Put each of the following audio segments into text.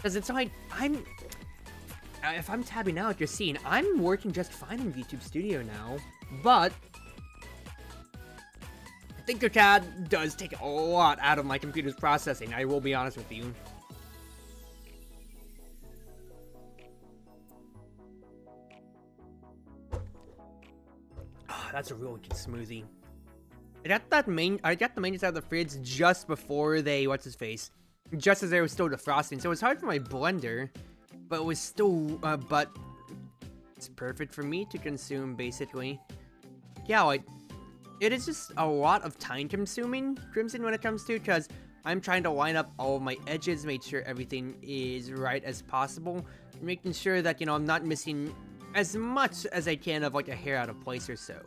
Because it's like, if I'm tabbing out, you're seeing, I'm working just fine in VTube Studio now, but I think your CAD does take a lot out of my computer's processing, I will be honest with you. Oh, that's a really good smoothie. I got the mains out of the fridge just before they, just as they were still defrosting, so it was hard for my blender, but it was still, but it's perfect for me to consume, basically. Yeah, like, it is just a lot of time consuming, Crimson, when it comes to, because I'm trying to line up all of my edges, make sure everything is right as possible, and making sure that, you know, I'm not missing as much as I can of, like, a hair out of place or so.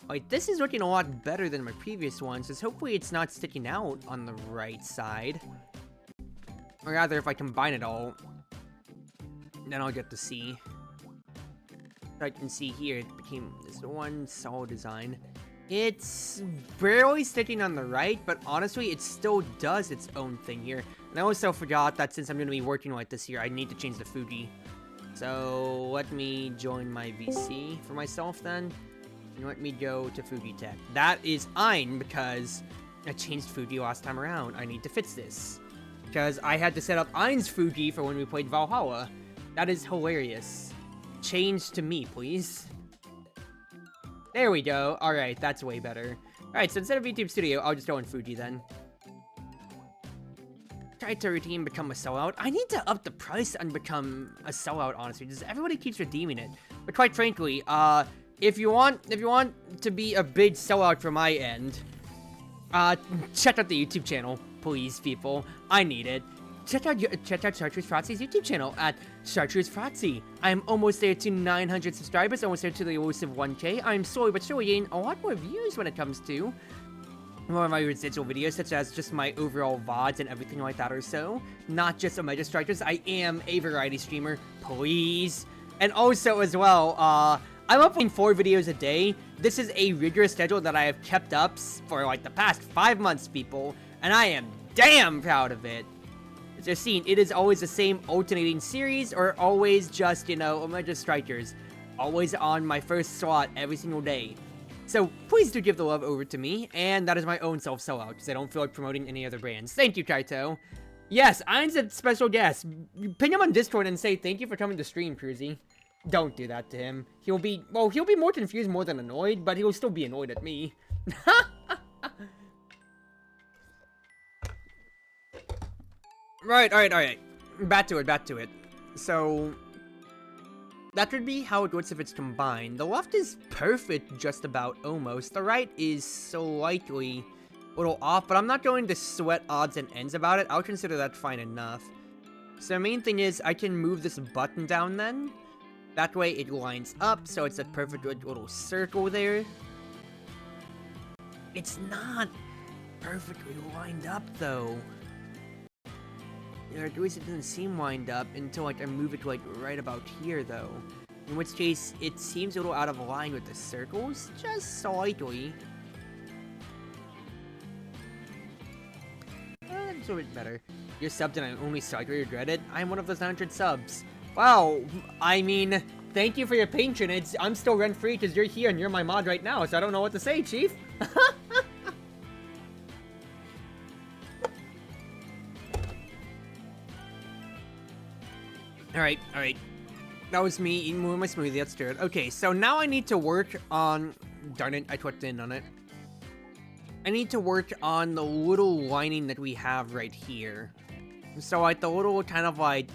Like, this is looking a lot better than my previous ones, so hopefully it's not sticking out on the right side. Or rather, if I combine it all, then I'll get to see. I can see here, it became this one solid design. It's barely sticking on the right, but honestly, it still does its own thing here. And I also forgot that since I'm going to be working like this here, I need to change the Fuji. So, let me join my VC for myself then. And let me go to Fuji Tech. That is Ein, because I changed Fuji last time around. I need to fix this. Because I had to set up Ein's Fuji for when we played Valhalla. That is hilarious. Change to me, please. There we go. Alright, that's way better. Alright, so instead of VTube Studio, I'll just go in Fuji then. Try to redeem, become a sellout. I need to up the price and become a sellout, honestly, because everybody keeps redeeming it. But quite frankly, if you want to be a big sellout from my end, check out the YouTube channel, please, people. I need it. Check out Chartreuse Proxy's YouTube channel at Chartreuse Proxy. I am almost there to 900 subscribers, almost there to the elusive 1K. I am slowly but surely getting a lot more views when it comes to more of my residual videos, such as just my overall VODs and everything like that or so. Not just Omega Strikers, I am a variety streamer, please. And also as well, I'm uploading 4 videos a day. This is a rigorous schedule that I have kept up for like the past 5 months, people. And I am damn proud of it. As you're seeing, it is always the same alternating series, or always just, you know, Omega Strikers. Always on my first slot every single day. So, please do give the love over to me, and that is my own self-sellout, because I don't feel like promoting any other brands. Thank you, Kaito. Yes, Ein's a special guest. Ping him on Discord and say thank you for coming to stream, Cruzy. Don't do that to him. He'll be more confused more than annoyed, but he'll still be annoyed at me. Right. Back to it. So, that would be how it looks if it's combined. The left is perfect, just about, almost. The right is slightly a little off, but I'm not going to sweat odds and ends about it. I'll consider that fine enough. So the main thing is, I can move this button down then. That way it lines up, so it's a perfect little circle there. It's not perfectly lined up, though. At least it doesn't seem lined up until like I move it like right about here, though. In which case, it seems a little out of line with the circles, just slightly. That's a bit better. You're subbed and I only slightly regret it. I'm one of those 900 subs. Wow, I mean, thank you for your patronage. I'm still rent-free because you're here and you're my mod right now, so I don't know what to say, Chief. Alright. That was me eating more of my smoothie, that's good. Okay, so now I need to work on... Darn it, I clicked in on it. I need to work on the little lining that we have right here. So, like, the little kind of, like...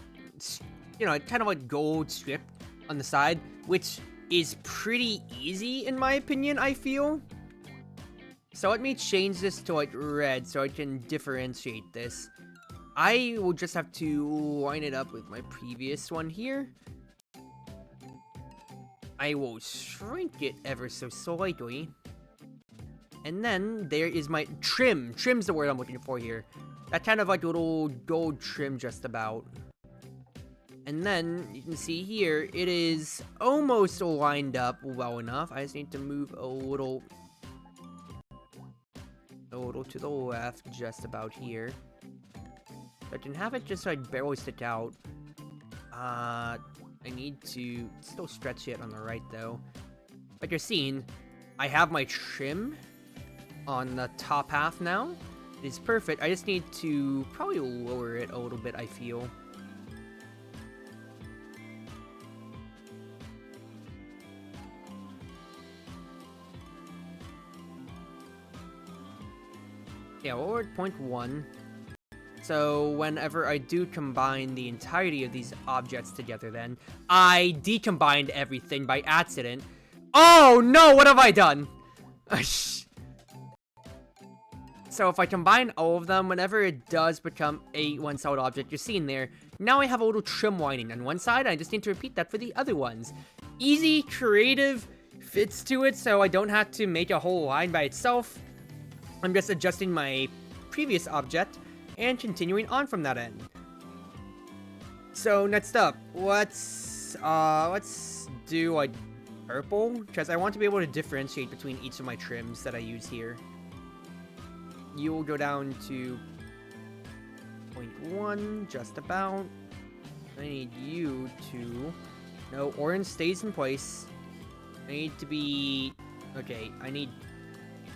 You know, kind of like gold strip on the side, which is pretty easy, in my opinion, I feel. So let me change this to, like, red so I can differentiate this. I will just have to line it up with my previous one here. I will shrink it ever so slightly. And then there is my trim. Trim's the word I'm looking for here. That kind of like little gold trim just about. And then you can see here, it is almost lined up well enough. I just need to move a little to the left, just about here. I can have it just so I barely stick out. I need to still stretch it on the right though. Like you're seeing, I have my trim on the top half now. It is perfect. I just need to probably lower it a little bit, I feel. Yeah, lowered 0.1. So whenever I do combine the entirety of these objects together then, I decombined everything by accident. Oh no, what have I done? So if I combine all of them, whenever it does become a one-solid object, you're seeing there, now I have a little trim lining on one side, I just need to repeat that for the other ones. Easy, creative, fits to it, so I don't have to make a whole line by itself. I'm just adjusting my previous object and continuing on from that end. So next up, let's do like purple, because I want to be able to differentiate between each of my trims that I use here. You will go down to 0.1, just about. I need you to... No, orange stays in place. I need to be... Okay, I need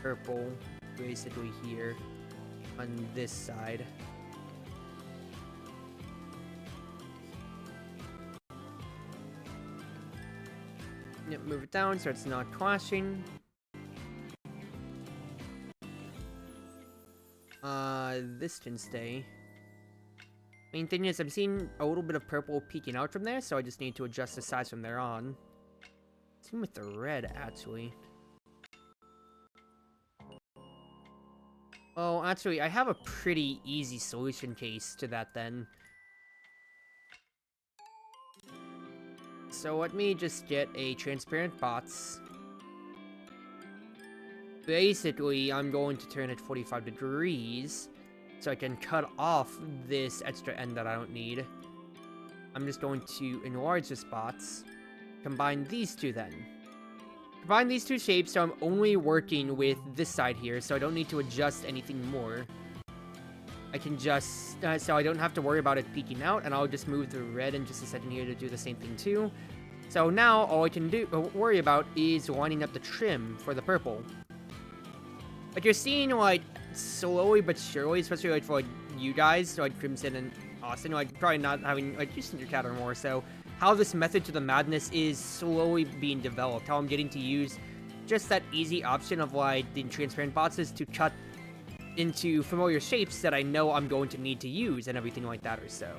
purple basically here on this side. Yep, move it down so it's not clashing. This can stay. Main thing is I'm seeing a little bit of purple peeking out from there, so I just need to adjust the size from there on. Same with the red, actually. Oh, actually, I have a pretty easy solution case to that then. So let me just get a transparent box. Basically, I'm going to turn it 45 degrees so I can cut off this extra end that I don't need. I'm just going to enlarge this box. Combine these two then. Combine these two shapes so I'm only working with this side here, so I don't need to adjust anything more. I can just, so I don't have to worry about it peeking out, and I'll just move the red in just a second here to do the same thing too. So now all I can do, worry about is lining up the trim for the purple. Like you're seeing, like, slowly but surely, especially like for like you guys, like Crimson and Austin, like probably not having like used your cat or more, so how this method to the madness is slowly being developed, how I'm getting to use just that easy option of like the transparent boxes to cut into familiar shapes that I know I'm going to need to use and everything like that or so.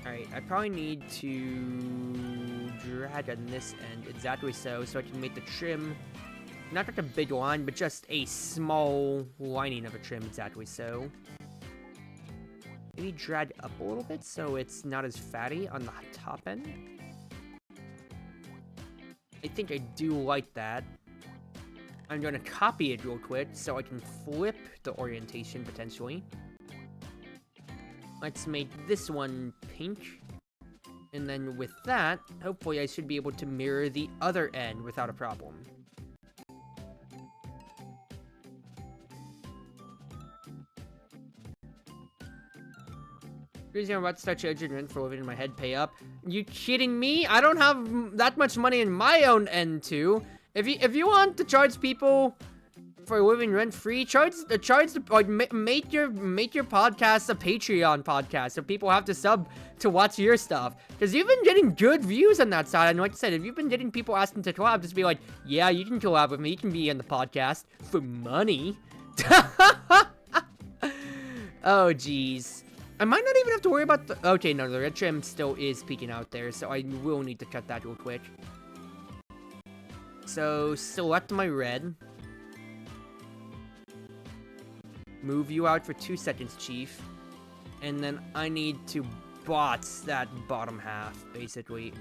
Alright, I probably need to drag on this end exactly so I can make the trim not like a big line, but just a small lining of a trim exactly so. Maybe drag up a little bit so it's not as fatty on the top end. I think I do like that. I'm going to copy it real quick so I can flip the orientation potentially. Let's make this one pink. And then with that, hopefully I should be able to mirror the other end without a problem. I'm about to start charging rent for living in my head pay up. You kidding me? I don't have that much money in my own end too. If you want to charge people for living rent free, like make your podcast a Patreon podcast so people have to sub to watch your stuff. Because you've been getting good views on that side. And like I said, if you've been getting people asking to collab, just be like, yeah, you can collab with me. You can be in the podcast for money. Oh, jeez. I might not even have to worry about the... Okay, no, the red trim still is peeking out there, so I will need to cut that real quick. So, select my red. Move you out for 2 seconds, Chief. And then I need to bots that bottom half, basically.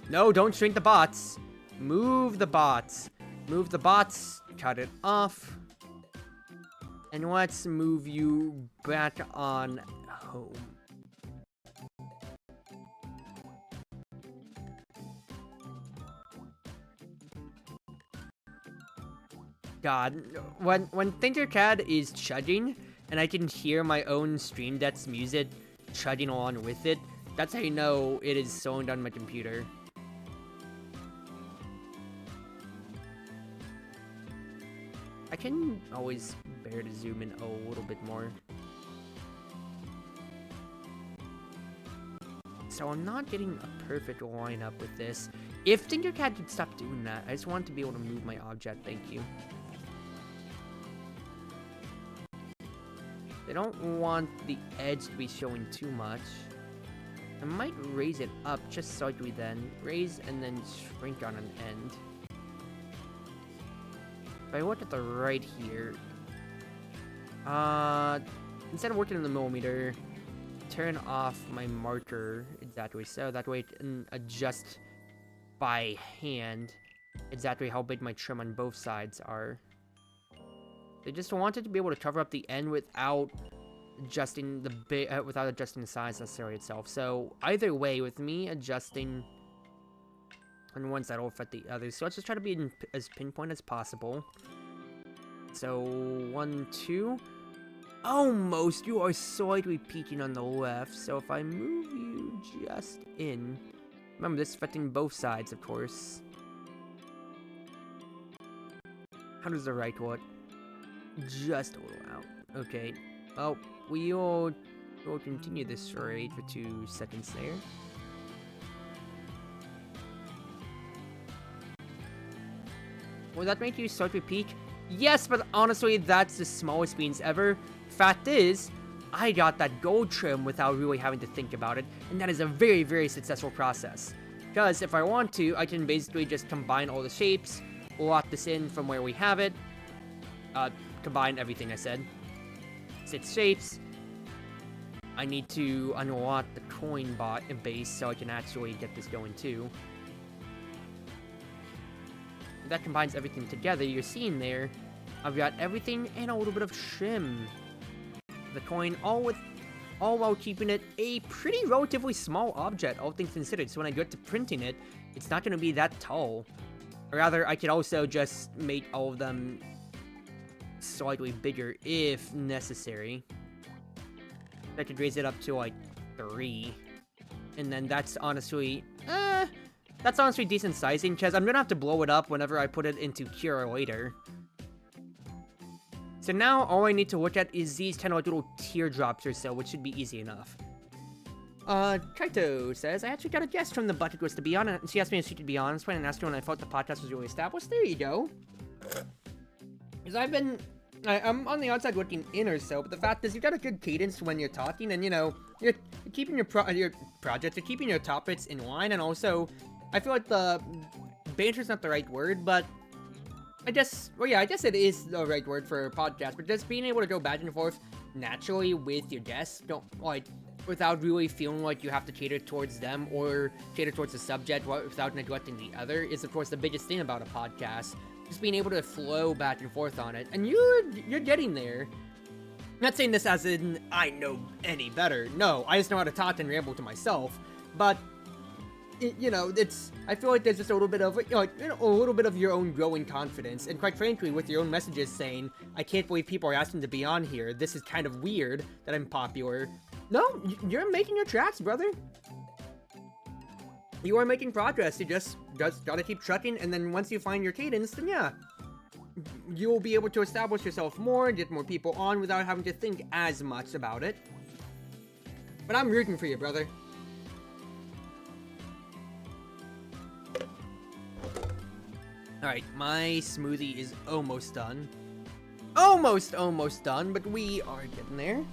No, don't shrink the bots. Move the bots. Move the bots. Cut it off. And let's move you back on home. God, when ThinkerCAD is chugging, and I can hear my own Stream Deck's music chugging along with it, that's how you know it is sewn on my computer. I can always bear to zoom in a little bit more. So I'm not getting a perfect lineup with this. If Tinkercad could stop doing that, I just want to be able to move my object, thank you. I don't want the edge to be showing too much. I might raise it up just slightly then. Raise and then shrink on an end. If I look at the right here, instead of working in the millimeter, turn off my marker exactly so that way it can adjust by hand exactly how big my trim on both sides are. I just wanted to be able to cover up the end without adjusting the size necessarily itself. So either way, with me adjusting on one side will affect the other. So let's just try to be as pinpoint as possible. So 1, 2. Almost, you are slightly peeking on the left. So if I move you just in, remember this is affecting both sides, of course. How does the right look? Just a little out. Okay. Oh, we'll continue this charade for 2 seconds there. Will that make you start to peak? Yes, but honestly, that's the smallest beans ever. Fact is, I got that gold trim without really having to think about it, and that is a very, very successful process. Because if I want to, I can basically just combine all the shapes, lock this in from where we have it, combine everything I said. 6 shapes. I need to unlock the coin base so I can actually get this going too. That combines everything together. You're seeing there, I've got everything and a little bit of trim. The coin, all while keeping it a pretty relatively small object, all things considered. So when I get to printing it, it's not going to be that tall. Or rather, I could also just make all of them slightly bigger if necessary. I could raise it up to like 3. And then that's honestly decent sizing, because I'm gonna have to blow it up whenever I put it into Cure later. So now all I need to look at is these kind of like little teardrops or so, which should be easy enough. Kaito says, I actually got a guest from the bucket list to be on, and she asked me if she could be on. So I asked her when I thought the podcast was really established. There you go. Because I'm on the outside looking in or so, but the fact is you got a good cadence when you're talking, and you know, you're keeping your projects, you're keeping your topics in line, and also, I feel like the banter's not the right word, but I guess it is the right word for a podcast, but just being able to go back and forth naturally with your guests, without really feeling like you have to cater towards them or cater towards the subject without neglecting the other is, of course, the biggest thing about a podcast. Just being able to flow back and forth on it, and you're getting there. I'm not saying this as in I know any better. No, I just know how to talk and ramble to myself. But I feel like there's just a little bit of a little bit of your own growing confidence, and quite frankly, with your own messages saying, "I can't believe people are asking to be on here. This is kind of weird that I'm popular." No, you're making your tracks, brother. You are making progress. You just gotta keep trucking, and then once you find your cadence, then yeah, you'll be able to establish yourself more, get more people on without having to think as much about it. But I'm rooting for you, brother. Alright, my smoothie is almost done. Almost done, but we are getting there.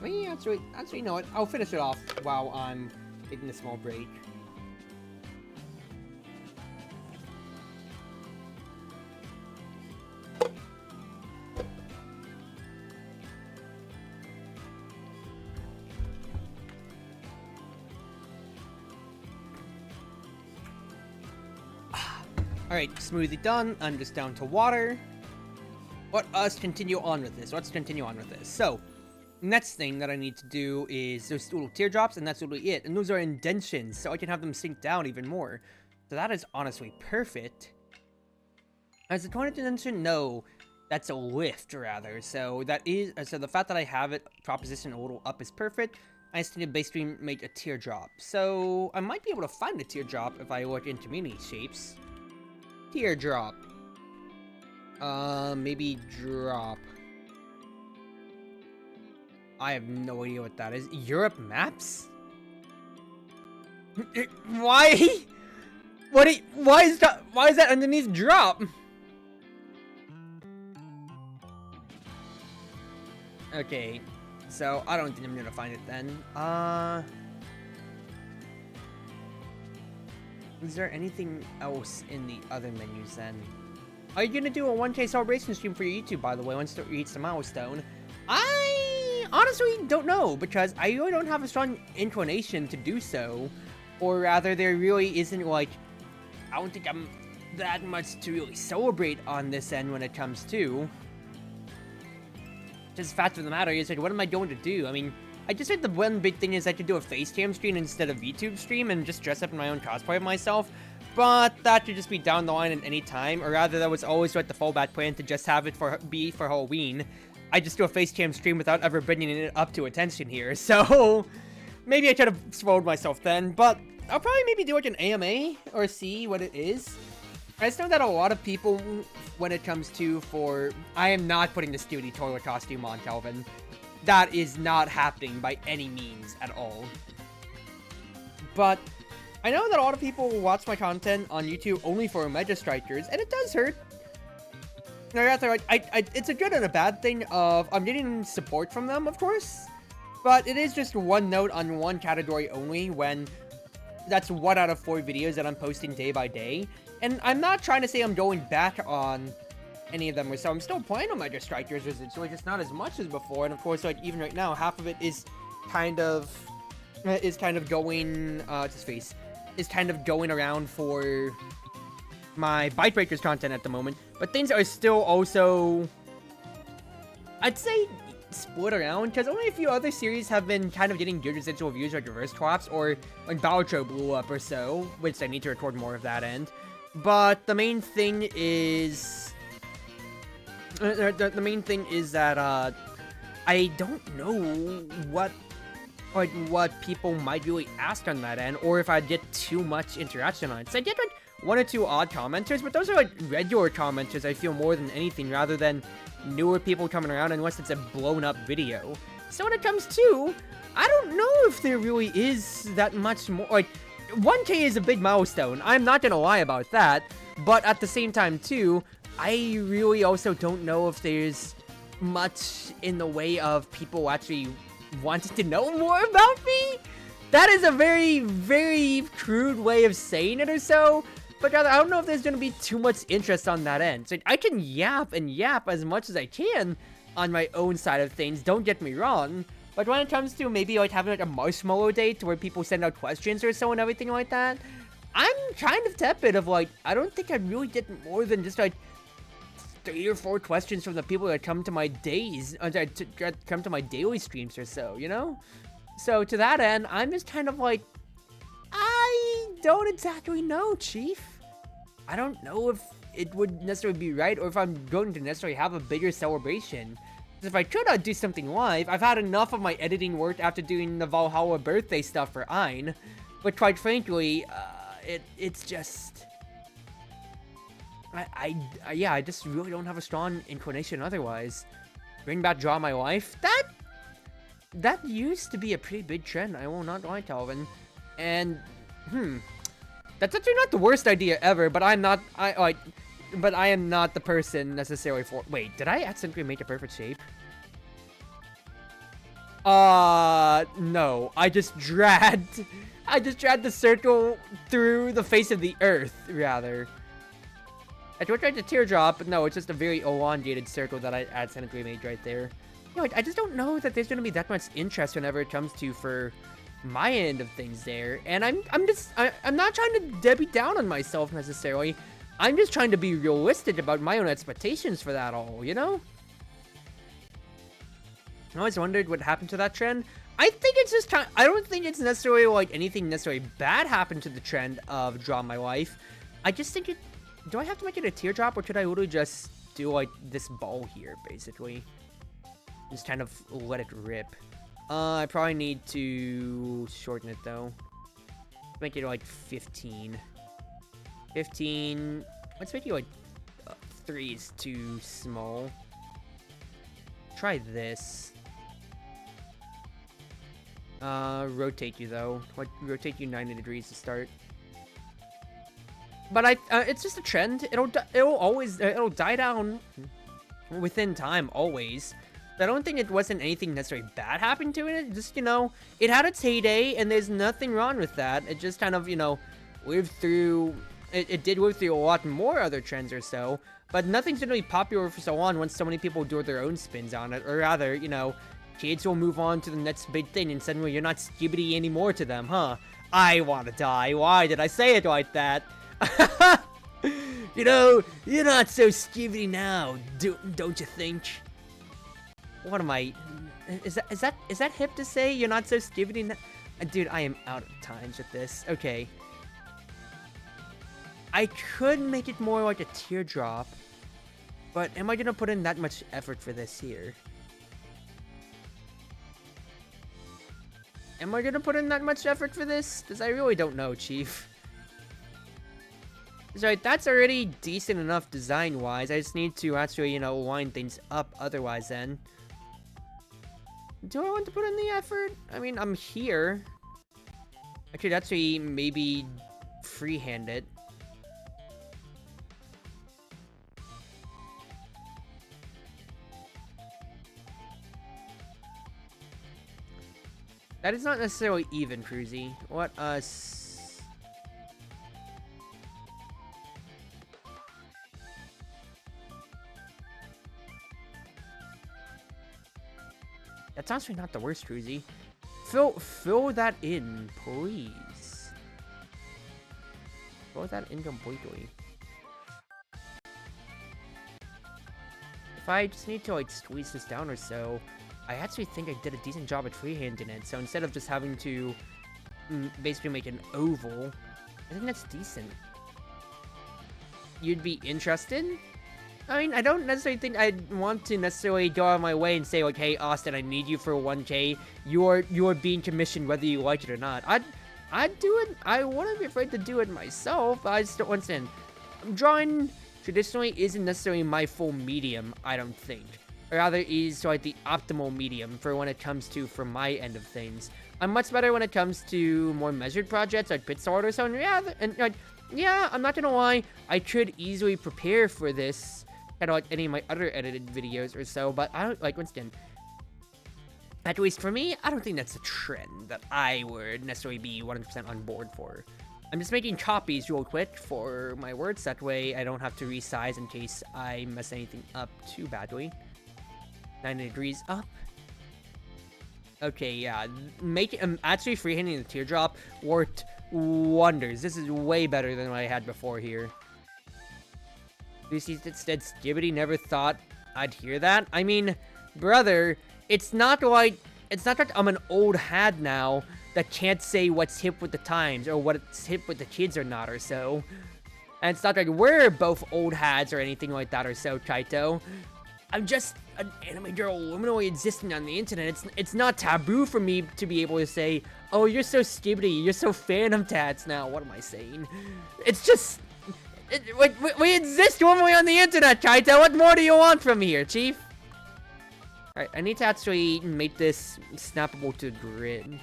We actually, you know what? I'll finish it off while I'm taking a small break. Alright, smoothie done. I'm just down to water. Let's continue on with this. So, next thing that I need to do is those little teardrops, and that's literally it. And those are indentions, so I can have them sink down even more. So that is honestly perfect. As a 20th indention, no. That's a lift, rather. So that is, so the fact that I have it proposition a little up is perfect. I just need to base stream make a teardrop. So I might be able to find a teardrop if I look into mini shapes. Teardrop. Maybe drop. I have no idea what that is. Europe maps? Why? Why is that underneath drop? Okay, so I don't think I'm gonna find it then. Is there anything else in the other menus then? Are you gonna do a 1K celebration stream for your YouTube, by the way, once it reaches the milestone? I honestly don't know, because I really don't have a strong inclination to do so. Or rather, there really isn't, like, I don't think I'm that much to really celebrate on this end when it comes to. Just the fact of the matter is, like, what am I going to do? I mean, I just think the one big thing is I could do a FaceCam stream instead of VTube stream and just dress up in my own cosplay of myself. But that could just be down the line at any time, or rather that was always like the fallback plan to just have it for Halloween. I just do a FaceCam stream without ever bringing it up to attention here, so maybe I could have spoiled myself then, but I'll probably maybe do like an AMA or see what it is. I just know that a lot of people, when it comes to I am not putting the Stewie toilet costume on, Calvin. That is not happening by any means at all. But I know that a lot of people watch my content on YouTube only for Omega Strikers, and it does hurt. It's a good and a bad thing of, I'm getting support from them, of course, but it is just one note on one category only when that's 1 out of 4 videos that I'm posting day by day. And I'm not trying to say I'm going back on any of them, so I'm still playing on Omega Strikers residually, just not as much as before. And of course, like, even right now, half of it is kind of going around for my Bite Breakers content at the moment. But things are still also, I'd say, split around, because only a few other series have been kind of getting good residual views, like Reverse Collapse or when Balatro blew up or so, which I need to record more of that end. But the main thing is, that I don't know what people might really ask on that end, or if I get too much interaction on it. So I get like 1 or 2 odd commenters, but those are like regular commenters, I feel, more than anything, rather than newer people coming around, unless it's a blown up video. So when it comes to, I don't know if there really is that much more, like, 1K is a big milestone, I'm not gonna lie about that, but at the same time too, I really also don't know if there's much in the way of people actually wanting to know more about me. That is a very, very crude way of saying it or so, but rather, I don't know if there's gonna be too much interest on that end. So I can yap and yap as much as I can on my own side of things, don't get me wrong, but when it comes to maybe like having like a marshmallow date where people send out questions or so and everything like that, I'm kind of tepid of like, I don't think I'd really get more than just like 3 or 4 questions from the people that come to my come to my daily streams or so, you know? So to that end, I'm just kind of like, I don't exactly know, Chief. I don't know if it would necessarily be right, or if I'm going to necessarily have a bigger celebration. If I could, I'd do something live. I've had enough of my editing work after doing the Valhalla birthday stuff for Ein, but quite frankly, it's just, yeah, I just really don't have a strong inclination otherwise. Bring back Draw My Life. That used to be a pretty big trend, I will not lie, Calvin. And, that's actually not the worst idea ever, but I am not the person necessarily for, wait, did I accidentally make a perfect shape? No, I just dragged the circle through the face of the earth, rather. I tried to teardrop, but no, it's just a very elongated circle that I accidentally made right there. You know, I just don't know that there's gonna be that much interest whenever it comes to for my end of things there, and I'm not trying to Debbie down on myself necessarily. I'm just trying to be realistic about my own expectations for that all, you know? I always wondered what happened to that trend. I think it's just I don't think it's necessarily like anything necessarily bad happened to the trend of Draw My Life. I just think do I have to make it a teardrop, or could I literally just do like this ball here, basically. Just kind of let it rip. I probably need to shorten it though. Make it like 15. 15. Let's make it like 3 is too small. Try this. Rotate you though. Rotate you 90 degrees to start. But it's just a trend. It'll always it'll die down within time always. I don't think it wasn't anything necessarily bad happened to it. Just, you know, it had its heyday, and there's nothing wrong with that. It just kind of, you know, lived through. It did live through a lot more other trends or so, but nothing's really popular for so long once so many people do their own spins on it, or rather, you know, kids will move on to the next big thing, and suddenly you're not skibbity anymore to them, huh? I want to die. Why did I say it like that? You know, you're not so skibbity now, don't you think? What am I? Is that hip to say? You're not so skibbity now? Dude, I am out of times with this. Okay. I could make it more like a teardrop, but am I gonna put in that much effort for this here? Am I gonna put in that much effort for this? Because I really don't know, Chief. So that's already decent enough design-wise. I just need to actually, you know, line things up otherwise then. Do I want to put in the effort? I mean, I'm here. I could actually maybe freehand it. That is not necessarily even, Cruzy. What That's honestly not the worst, Cruzy. Fill that in, please. Fill that in completely. If I just need to like squeeze this down or so, I actually think I did a decent job at freehanding it. So instead of just having to basically make an oval, I think that's decent. You'd be interested? I mean, I don't necessarily think I'd want to necessarily go out of my way and say, like, hey, Austin, I need you for 1K. You're being commissioned whether you like it or not. I'd do it. I wouldn't be afraid to do it myself. I just don't understand. Drawing traditionally isn't necessarily my full medium, I don't think. Or rather, is like the optimal medium for when it comes to from my end of things. I'm much better when it comes to more measured projects like Pit Sword or so. And yeah, I'm not gonna lie. I could easily prepare for this. Kind of like any of my other edited videos or so, but I don't like Winston. At least for me, I don't think that's a trend that I would necessarily be 100% on board for. I'm just making copies real quick for my words, that way I don't have to resize in case I mess anything up too badly. 90 degrees up. Okay, yeah, actually freehanding the teardrop worked wonders. This is way better than what I had before here. Lucy said Skibbity never thought I'd hear that. I mean, brother, it's not like I'm an old hat now that can't say what's hip with the times or what's hip with the kids or not or so. And it's not like we're both old hats or anything like that or so, Kaito. I'm just an anime girl liminally existing on the internet. It's not taboo for me to be able to say, oh, you're so Skibbity, you're so Phantom Tats now. What am I saying? It's just... We exist normally on the internet, Kaito. What more do you want from here, Chief? Alright, I need to actually make this snappable to the grid.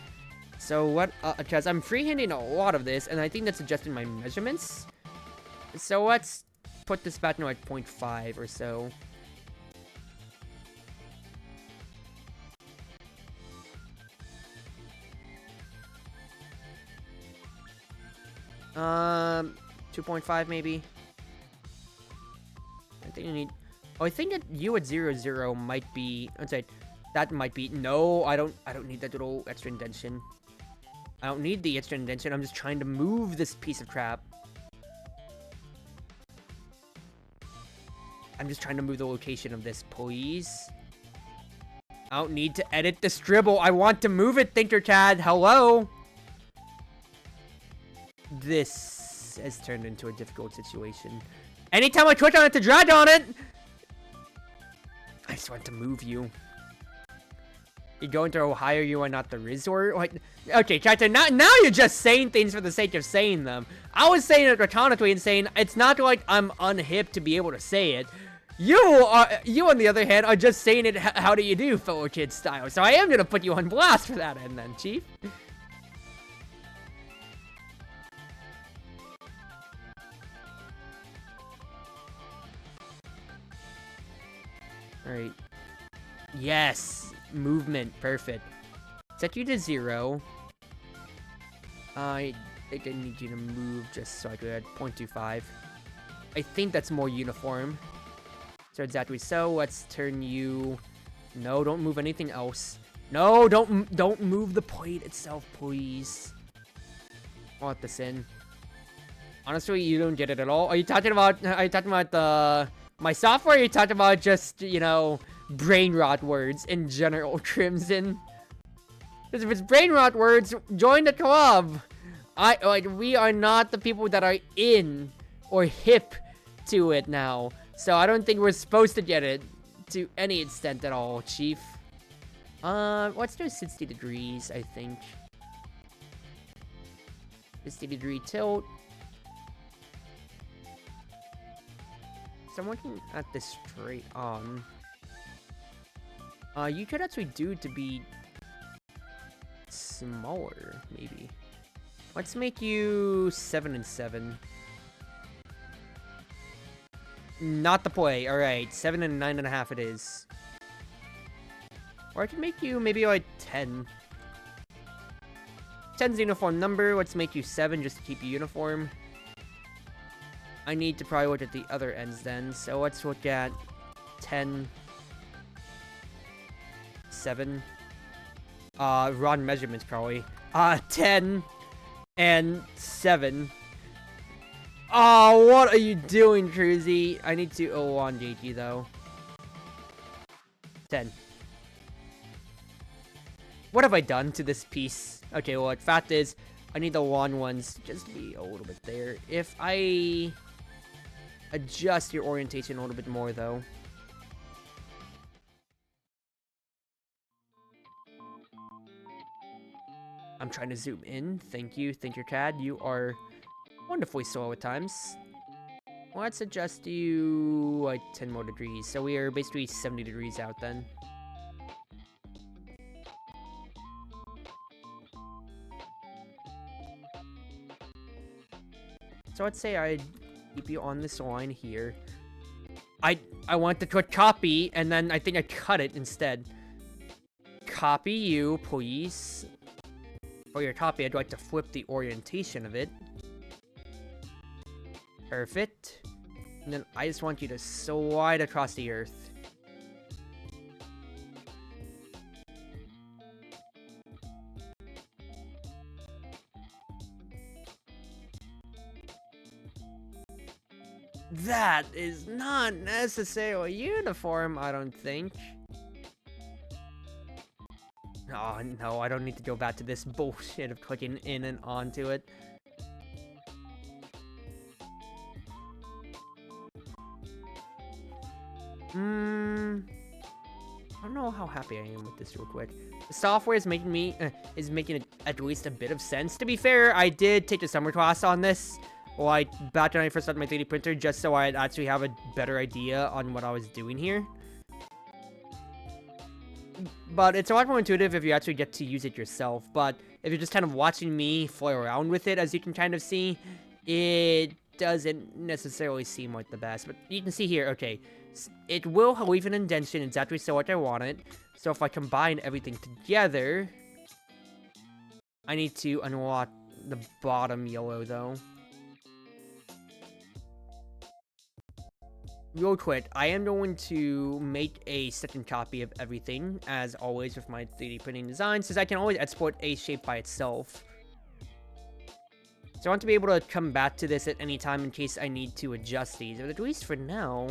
So what, because I'm freehanding a lot of this, and I think that's adjusting my measurements. So let's put this back to like 0.5 or so. 2.5 maybe. I think I need. Oh, I think that you at 0, might be. I'm sorry, that might be. No, I don't need that little extra indentation. I don't need the extra indentation. I'm just trying to move this piece of crap. I'm just trying to move the location of this, please. I don't need to edit this dribble. I want to move it, ThinkerCad. Hello? This has turned into a difficult situation. Anytime I click on it to drag on it, I just want to move you. You're going to Ohio, you are not the resort? Like, okay, Chatter, now you're just saying things for the sake of saying them. I was saying it rhetorically and saying, it's not like I'm unhip to be able to say it. You, on the other hand, are just saying it how do you do, fellow kid style. So I am going to put you on blast for that end then, Chief. Alright. Yes! Movement. Perfect. Set you to 0. I think I need you to move just so I could add 0.25. I think that's more uniform. So exactly so. Let's turn you... No, don't move anything else. No, don't move the plate itself, please. I'll let this in. Honestly, you don't get it at all. Are you talking about the... my software, or are you talking about just, you know, brain rot words in general, Crimson? Because if it's brain rot words, join the club. We are not the people that are in or hip to it now. So I don't think we're supposed to get it to any extent at all, Chief. Let's do 60 degrees, I think. 60-degree tilt. So I'm looking at this straight on. You could actually do to be smaller, maybe. Let's make you 7 and 7. Not the play. Alright, 7 and 9.5 it is. Or I can make you maybe like 10. 10's the uniform number. Let's make you 7 just to keep you uniform. I need to probably look at the other ends then. So let's look at 10. 7. Wrong measurements probably. 10 and 7. Oh, what are you doing, Cruzy? I need to elongate you though. 10. What have I done to this piece? Okay, well, the fact is, I need the long ones just to be a little bit there. If I adjust your orientation a little bit more though. I'm trying to zoom in. Thank you, Thinkercad. You are wonderfully slow at times. Let's adjust you like 10 more degrees. So we are basically 70 degrees out then. So let's say I keep you on this line here. I want to click copy, and then I think I cut it instead. Copy you, please. For your copy, I'd like to flip the orientation of it. Perfect. And then I just want you to slide across the earth. That is not necessarily uniform, I don't think. Oh, no, I don't need to go back to this bullshit of clicking in and onto it. I don't know how happy I am with this real quick. The software is making me, it at least a bit of sense. To be fair, I did take a summer class on this. Like, back when I first started my 3D printer, just so I'd actually have a better idea on what I was doing here. But it's a lot more intuitive if you actually get to use it yourself. But if you're just kind of watching me fly around with it, as you can kind of see, it doesn't necessarily seem like the best. But you can see here, okay, it will leave an indentation exactly so like I want it. So if I combine everything together, I need to unlock the bottom yellow, though. Real quick, I am going to make a second copy of everything, as always with my 3D printing designs, since I can always export a shape by itself. So I want to be able to come back to this at any time in case I need to adjust these, but at least for now,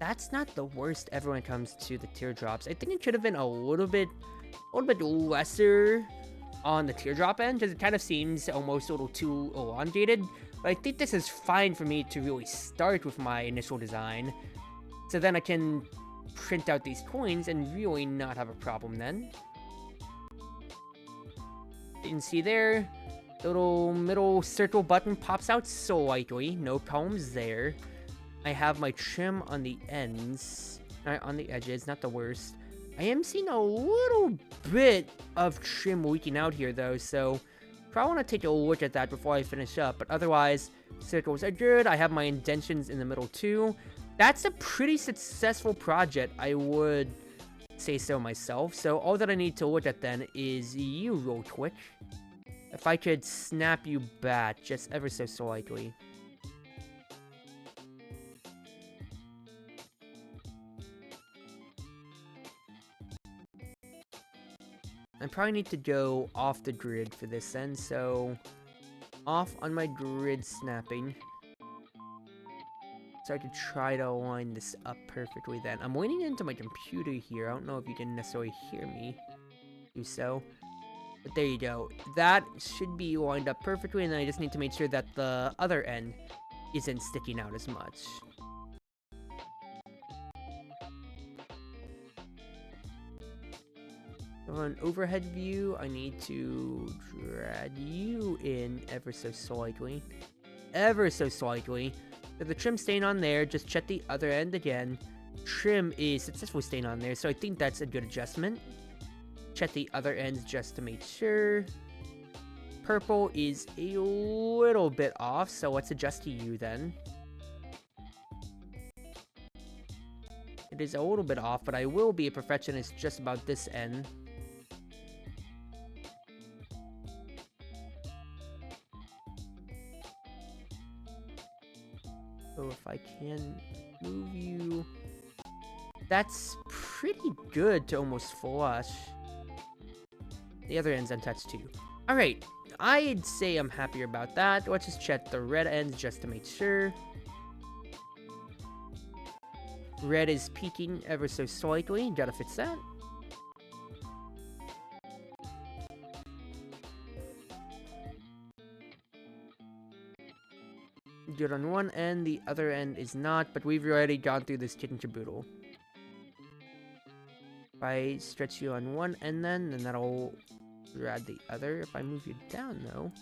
that's not the worst ever when it comes to the teardrops. I think it should have been a little bit lesser on the teardrop end, because it kind of seems almost a little too elongated. But I think this is fine for me to really start with my initial design. So then I can print out these coins and really not have a problem then. You can see there, the little middle circle button pops out slightly, no problems there. I have my trim on the ends, on the edges, not the worst. I am seeing a little bit of trim leaking out here though, so probably want to take a look at that before I finish up, but otherwise, circles are good. I have my indentions in the middle too. That's a pretty successful project, I would say so myself. So all that I need to look at then is you real quick. If I could snap you back just ever so slightly. I probably need to go off the grid for this then, so off on my grid snapping. So I could try to line this up perfectly then. I'm leaning into my computer here. I don't know if you can necessarily hear me do so. But there you go. That should be lined up perfectly, and then I just need to make sure that the other end isn't sticking out as much. On overhead view, I need to drag you in ever so slightly. Ever so slightly. So the trim staying on there, just check the other end again. Trim is successfully staying on there, so I think that's a good adjustment. Check the other ends just to make sure. Purple is a little bit off, so let's adjust to you then. It is a little bit off, but I will be a perfectionist just about this end. So if I can move you, that's pretty good to almost flush. The other end's untouched too. Alright, I'd say I'm happier about that. Let's just check the red ends just to make sure. Red is peaking ever so slightly. Gotta fix that. Good on one end, the other end is not, but we've already gone through this kit and caboodle. If I stretch you on one end then that'll grab the other. If I move you down though,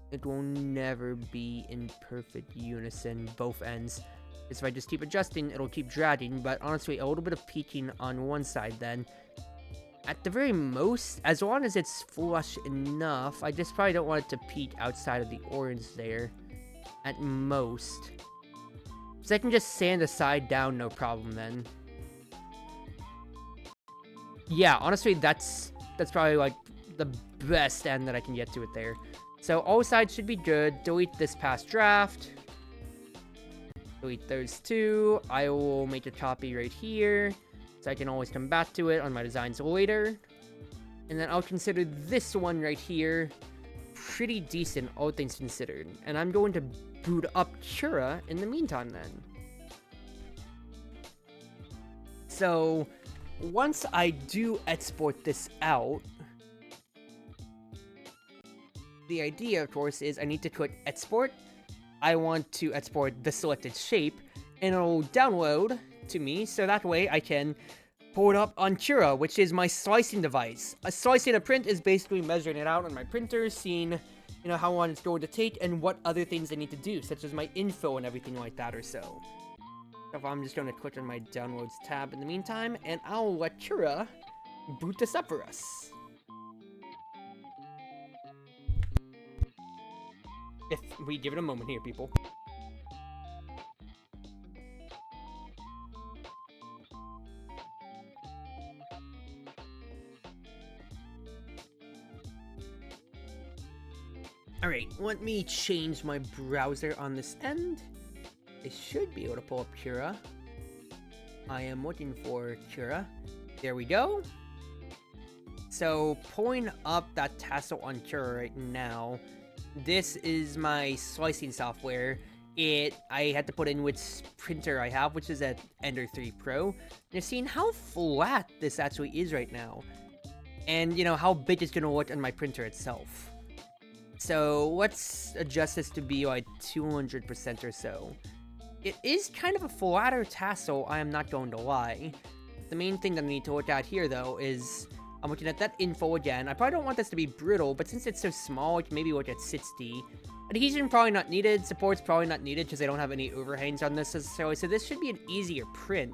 it will never be in perfect unison, both ends. Because if I just keep adjusting, it'll keep dragging, but honestly, a little bit of peaking on one side then. At the very most, as long as it's flush enough, I just probably don't want it to peak outside of the orange there. At most. So I can just sand the side down, no problem then. Yeah, honestly, that's probably like the best end that I can get to it there. So all sides should be good. Delete this past draft. Delete those two. I will make a copy right here, so I can always come back to it on my designs later. And then I'll consider this one right here pretty decent, all things considered. And I'm going to boot up Cura in the meantime then. So once I do export this out, the idea, of course, is I need to click export. I want to export the selected shape, and it'll download to me, so that way I can pull it up on Cura, which is my slicing device. A slicing a print is basically measuring it out on my printer, seeing, how long it's going to take, and what other things I need to do, such as my info and everything like that or so. So I'm just going to click on my downloads tab in the meantime, and I'll let Cura boot this up for us. If we give it a moment here, people. Alright, let me change my browser on this end. I should be able to pull up Cura. I am looking for Cura. There we go. So, pulling up that tassel on Cura right now. This is my slicing software. I had to put in which printer I have, which is at Ender 3 Pro. And you're seeing how flat this actually is right now. And, you know, how big it's gonna look on my printer itself. So, let's adjust this to be like 200% or so. It is kind of a flatter tassel, I am not going to lie. The main thing that I need to look at here, though, is I'm looking at that info again. I probably don't want this to be brittle, but since it's so small, I can maybe look at 60. Adhesion probably not needed, support's probably not needed because I don't have any overhangs on this necessarily, so this should be an easier print.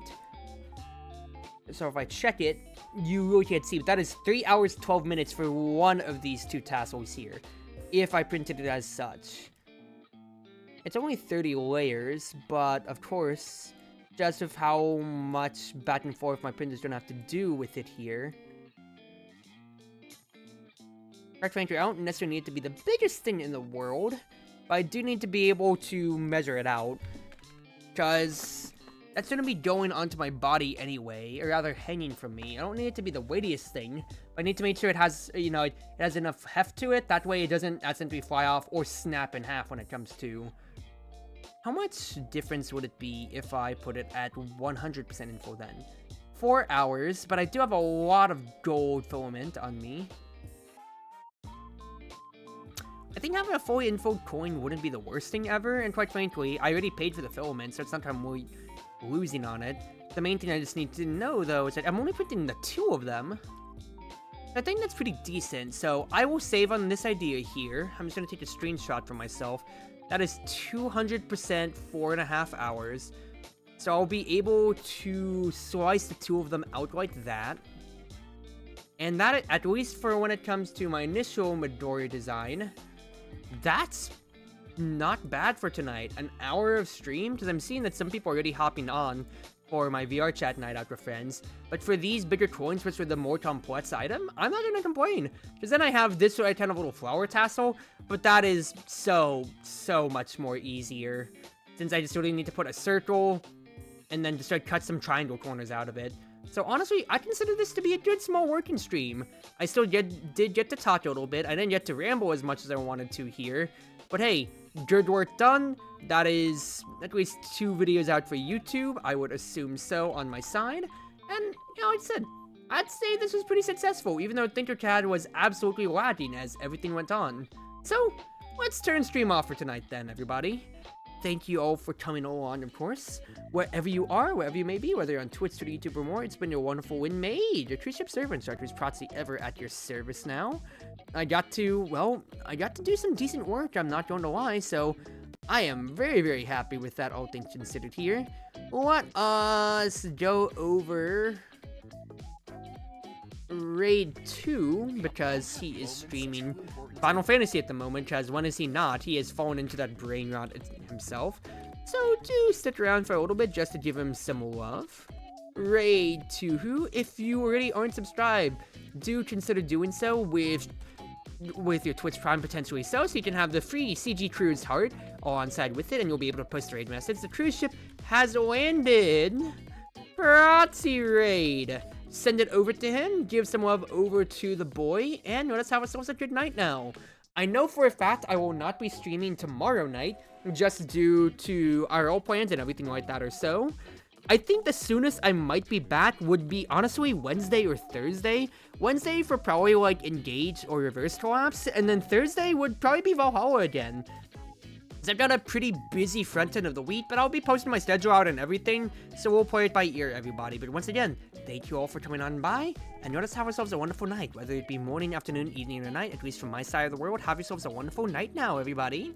So if I check it, you really can't see, but that is 3 hours 12 minutes for one of these two tassels here, if I printed it as such. It's only 30 layers, but of course, just with how much back and forth my printer's gonna have to do with it here. Frankly, I don't necessarily need it to be the biggest thing in the world, but I do need to be able to measure it out, because that's going to be going onto my body anyway, or rather hanging from me. I don't need it to be the weightiest thing, but I need to make sure it has, you know, it has enough heft to it, that way it doesn't accidentally fly off or snap in half when it comes to. How much difference would it be if I put it at 100% info then? 4 hours, but I do have a lot of gold filament on me. I think having a fully infoed coin wouldn't be the worst thing ever, and quite frankly, I already paid for the filament, so it's not like I'm really losing on it. The main thing I just need to know, though, is that I'm only printing the 2 of them. I think that's pretty decent, so I will save on this idea here. I'm just going to take a screenshot for myself. That is 200% 4.5 hours. So I'll be able to slice the 2 of them out like that. And that, at least for when it comes to my initial Midoriya design, that's not bad for tonight. An hour of stream, because I'm seeing that some people are already hopping on for my VR chat night out with friends. But for these bigger coins, which are the more complex item, I'm not going to complain. Because then I have this kind of little flower tassel, but that is so much more easier. Since I just really need to put a circle, and then just cut some triangle corners out of it. So honestly, I consider this to be a good small working stream. I still did get to talk a little bit. I didn't get to ramble as much as I wanted to here. But hey, good work done. That is at least 2 videos out for YouTube. I would assume so on my side. And, you know, like I said, I'd say this was pretty successful, even though Tinkercad was absolutely lagging as everything went on. So, let's turn stream off for tonight then, everybody. Thank you all for coming along, of course. Wherever you are, wherever you may be, whether you're on Twitch, Twitter, YouTube, or more, it's been your Wonderful Wind Mage, a Cruz Ship server and Chartreuse Proxy ever at your service now. I got to do some decent work, I'm not going to lie, so I am very happy with that, all things considered here. Let us go over Raid 2, because he is streaming Final Fantasy at the moment, because when is he not? He has fallen into that brain rot himself. So do stick around for a little bit just to give him some love. Raid 2, if you already aren't subscribed, do consider doing so with your Twitch Prime potentially so you can have the free CG Cruise heart alongside with it, and you'll be able to post a raid message. The cruise ship has landed. Proxy raid. Send it over to him, give some love over to the boy, and let us have ourselves a good night now. I know for a fact I will not be streaming tomorrow night, just due to IRL plans and everything like that or so. I think the soonest I might be back would be, honestly, Wednesday or Thursday. Wednesday for probably, like, Engage or Reverse Collapse, and then Thursday would probably be Valhalla again. So I've got a pretty busy front end of the week, but I'll be posting my schedule out and everything, so we'll play it by ear, everybody. But once again, thank you all for coming on by, and let us have ourselves a wonderful night, whether it be morning, afternoon, evening, or night, at least from my side of the world. Have yourselves a wonderful night now, everybody.